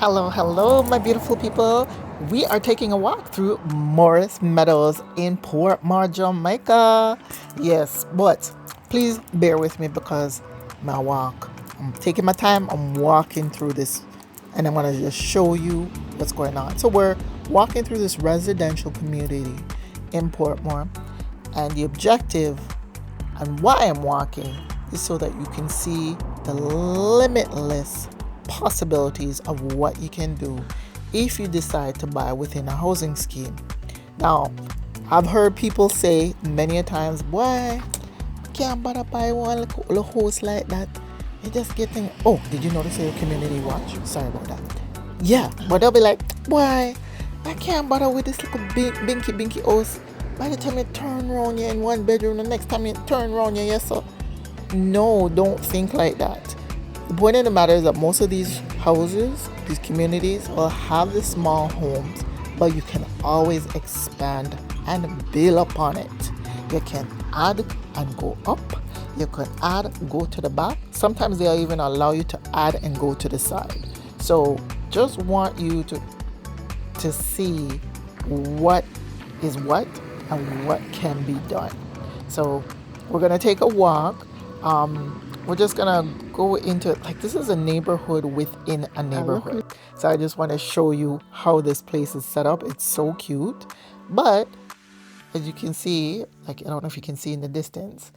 Hello, hello, my beautiful people. We are taking a walk through Morris Meadows in Portmore, Jamaica. Yes, but please bear with me because my walk, I'm taking my time, I'm walking through this, and I'm going to just show you what's going on. So, we're walking through this residential community in Portmore, and the objective and why I'm walking is so that you can see the limitless possibilities of what you can do if you decide to buy within a housing scheme. Now, I've heard people say many a times, why can't bother buy one little house like that? You're just getting. Oh, did you notice your community watch? Sorry about that. Yeah, but they'll be like, why? I can't bother with this little binky house. By the time you turn around, you're in one bedroom. The next time you turn around, you're so. No, don't think like that. The point of the matter is that most of these houses, these communities, will have the small homes, but you can always expand and build upon it. You can add and go up. You can add, go to the back. Sometimes they'll even allow you to add and go to the side. So just want you to see what is what and what can be done. So we're gonna take a walk. We're just gonna go into like this is a neighborhood within a neighborhood. So I just want to show you how this place is set up. It's so cute, but as you can see, like I don't know if you can see in the distance.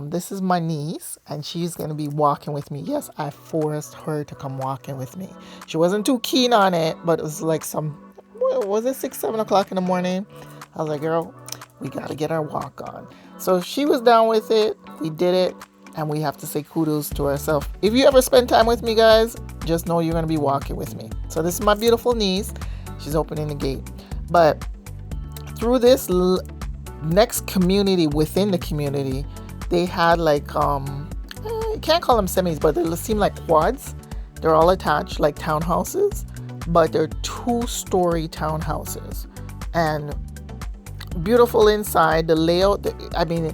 This is my niece, and she's gonna be walking with me. Yes, I forced her to come walking with me. She wasn't too keen on it, but it was like what was it, 6, 7 o'clock in the morning? I was like, girl, we gotta get our walk on. So she was down with it. We did it, and we have to say kudos to ourselves. If you ever spend time with me, guys, just know you're gonna be walking with me. So this is my beautiful niece. She's opening the gate, but through this next community within the community, they had like you can't call them semis, but they seem like quads. They're all attached like townhouses, but they're 2-story townhouses, and beautiful inside. The layout, I mean,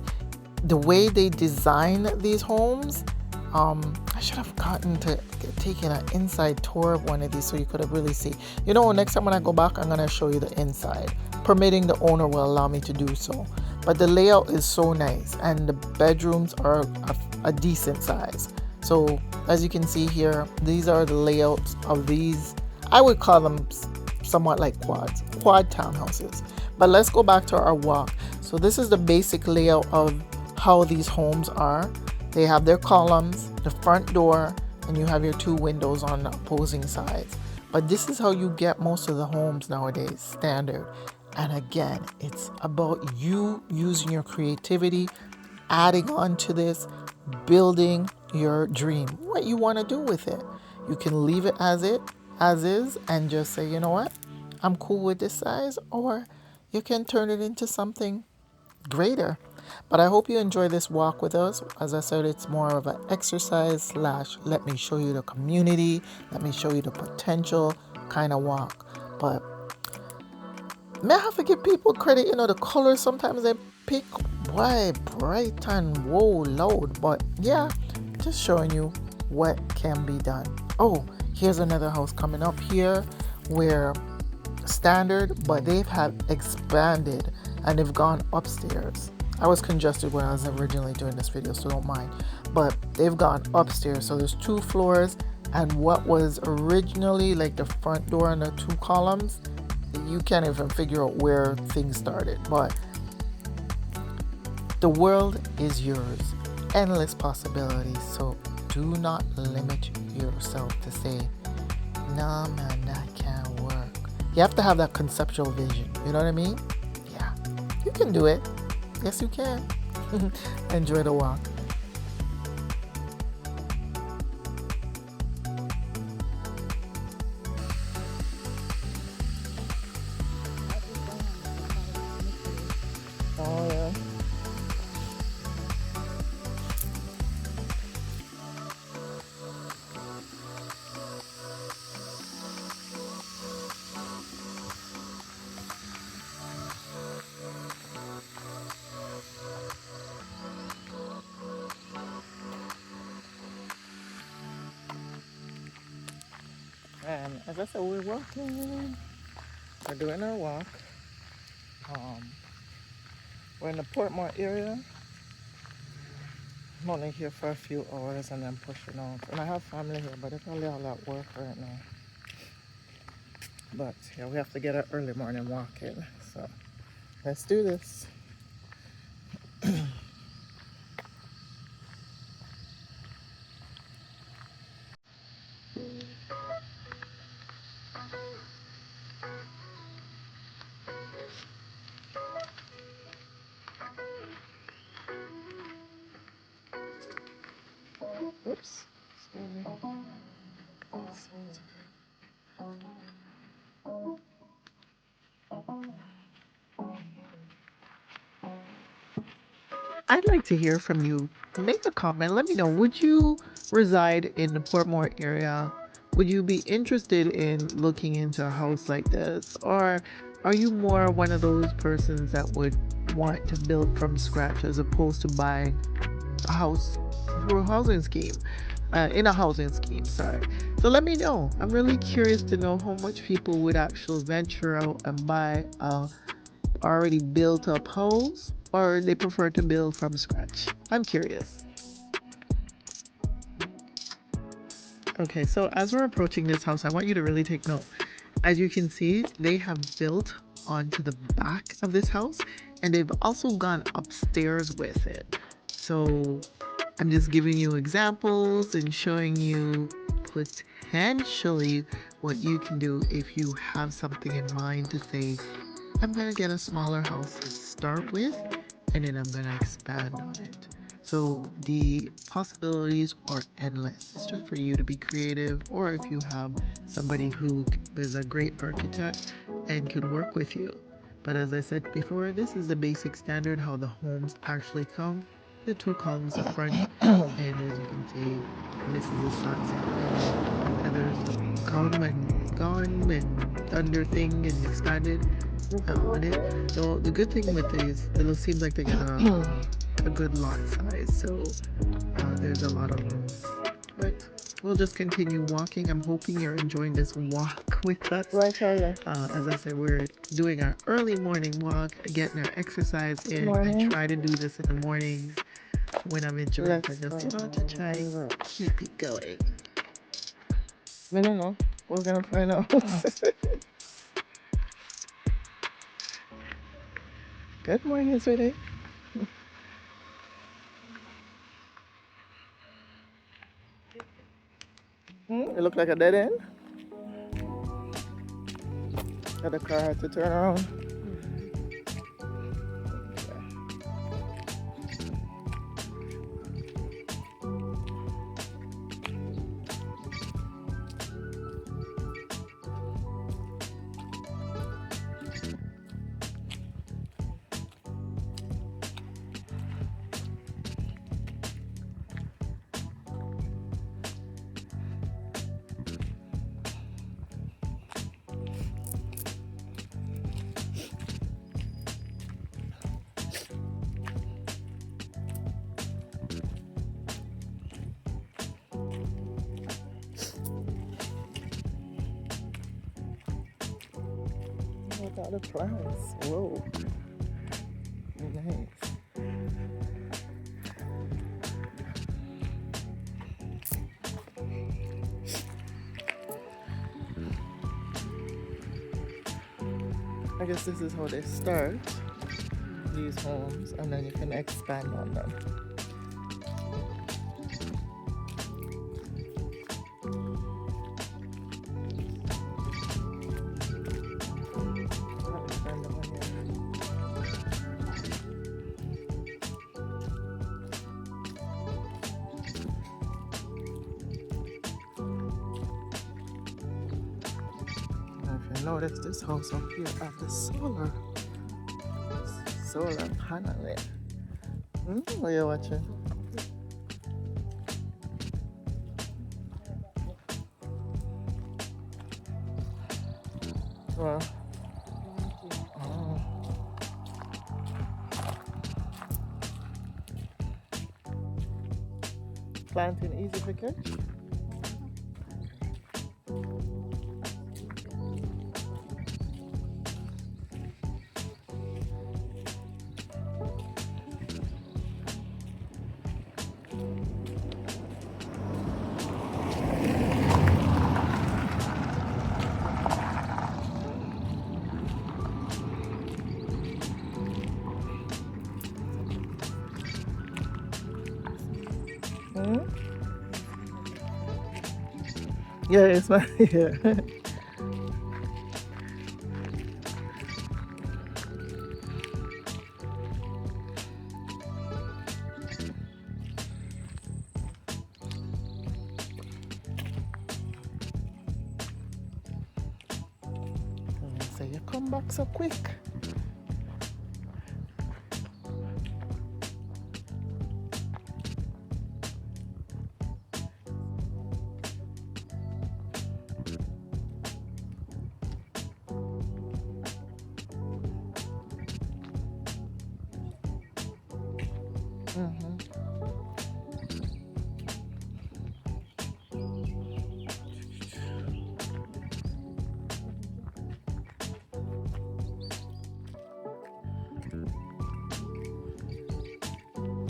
the way they design these homes. I should have taken an inside tour of one of these so you could have really see. You know, next time when I go back, I'm gonna show you the inside, permitting the owner will allow me to do so. But the layout is so nice, and the bedrooms are a decent size. So as you can see here, these are the layouts of these. I would call them somewhat like quad townhouses. But let's go back to our walk. So this is the basic layout of how these homes are. They have their columns, the front door, and you have your 2 windows on the opposing sides. But this is how you get most of the homes nowadays, standard. And again, it's about you using your creativity, adding on to this, building your dream. What you want to do with it. You can leave it as is, and just say, you know what, I'm cool with this size, or you can turn it into something greater. But I hope you enjoy this walk with us. As I said, it's more of an exercise / let me show you the community, let me show you the potential kind of walk. But may I have to give people credit, the colors sometimes they pick, why bright and whoa loud. But yeah, just showing you what can be done. Oh, here's another house coming up here where standard, but they've expanded and they've gone upstairs. I was congested when I was originally doing this video, so don't mind. But they've gone upstairs. So there's 2 floors, and what was originally like the front door and the 2 columns, you can't even figure out where things started. But the world is yours. Endless possibilities. So do not limit yourself to say, nah man, that can't work. You have to have that conceptual vision. You know what I mean? Yeah. You can do it. Yes, you can. Enjoy the walk. Oh, yeah. And as I said, we're walking. We're doing our walk. Um, we're in the Portmore area. I'm only here for a few hours and then pushing out. And I have family here, but they're probably all at work right now. But yeah, we have to get an early morning walk in. So let's do this. Oops. I'd like to hear from you. Make a comment. Let me know. Would you reside in the Portmore area? Would you be interested in looking into a house like this? Or are you more one of those persons that would want to build from scratch as opposed to buying a house through a housing scheme? In a housing scheme, sorry. So let me know. I'm really curious to know how much people would actually venture out and buy a already built up homes or they prefer to build from scratch. I'm curious. Okay, so as we're approaching this house, I want you to really take note. As you can see, they have built onto the back of this house and they've also gone upstairs with it. So I'm just giving you examples and showing you potentially what you can do if you have something in mind to say, I'm going to get a smaller house to start with, and then I'm going to expand on it. So the possibilities are endless. It's just for you to be creative, or if you have somebody who is a great architect and could work with you. But as I said before, this is the basic standard how the homes actually come. The two columns, the front, and as you can see, this is the sunset. Feathers come and gone and under thing and expanded on it. So the good thing with these, it seems like they get a good lot size. So there's a lot of room. But we'll just continue walking. I'm hoping you're enjoying this walk with us. Right, Charlie. As I said, we're doing our early morning walk, getting our exercise in. I try to do this in the mornings when I'm in Jamaica, just to try keep it going. I don't know. We're gonna find out. Good morning, sweetie. It looked like a dead end. Got the car had to turn around. Look at the plants. Whoa. Nice. I guess this is how they start these homes, and then you can expand on them. If you notice this house up here at the solar panel. What are you watching? Well, oh. Planting easy for catch. Yeah, it's my yeah. So you come back so quick. Mm-hmm.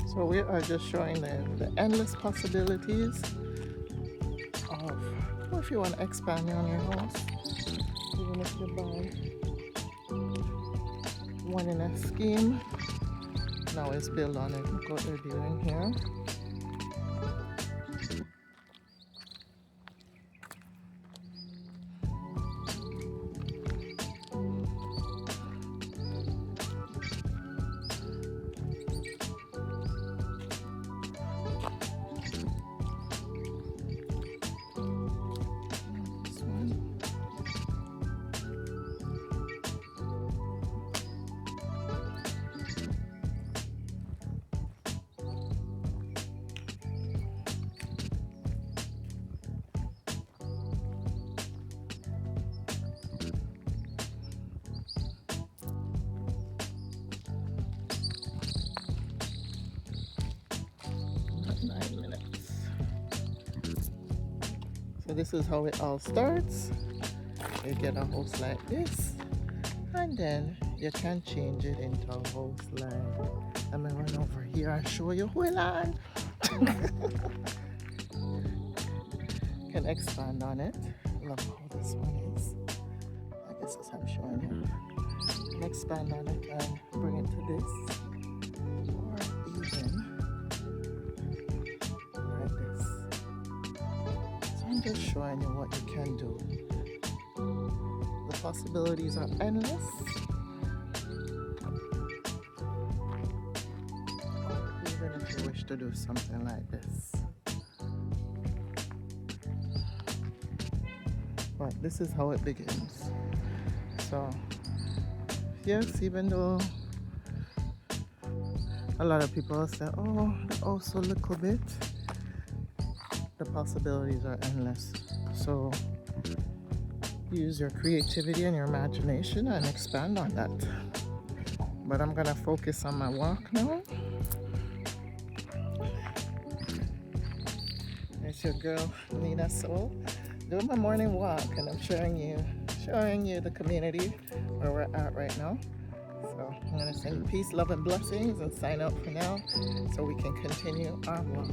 So we are just showing the endless possibilities of well, if you want to expand on your house, even if you buy one in a scheme, now it's built on it. Look what they're doing here. This one. About 9 minutes. So this is how it all starts. You get a house like this, and then you can change it into a house like. I'm gonna run over here and show you who on. Can expand on it. Love how this one is. I guess as I'm showing you. Can expand on it and bring it to this. Or even like this. So I'm just showing you what you can do. The possibilities are endless. Even if you wish to do something like this. But this is how it begins. So yes, even though a lot of people say, oh, the house a little bit, the possibilities are endless. So use your creativity and your imagination and expand on that. But I'm gonna focus on my walk now. It's your girl Nina Soul doing my morning walk, and I'm showing you the community where we're at right now. So I'm gonna send peace, love, and blessings and sign out for now so we can continue our walk.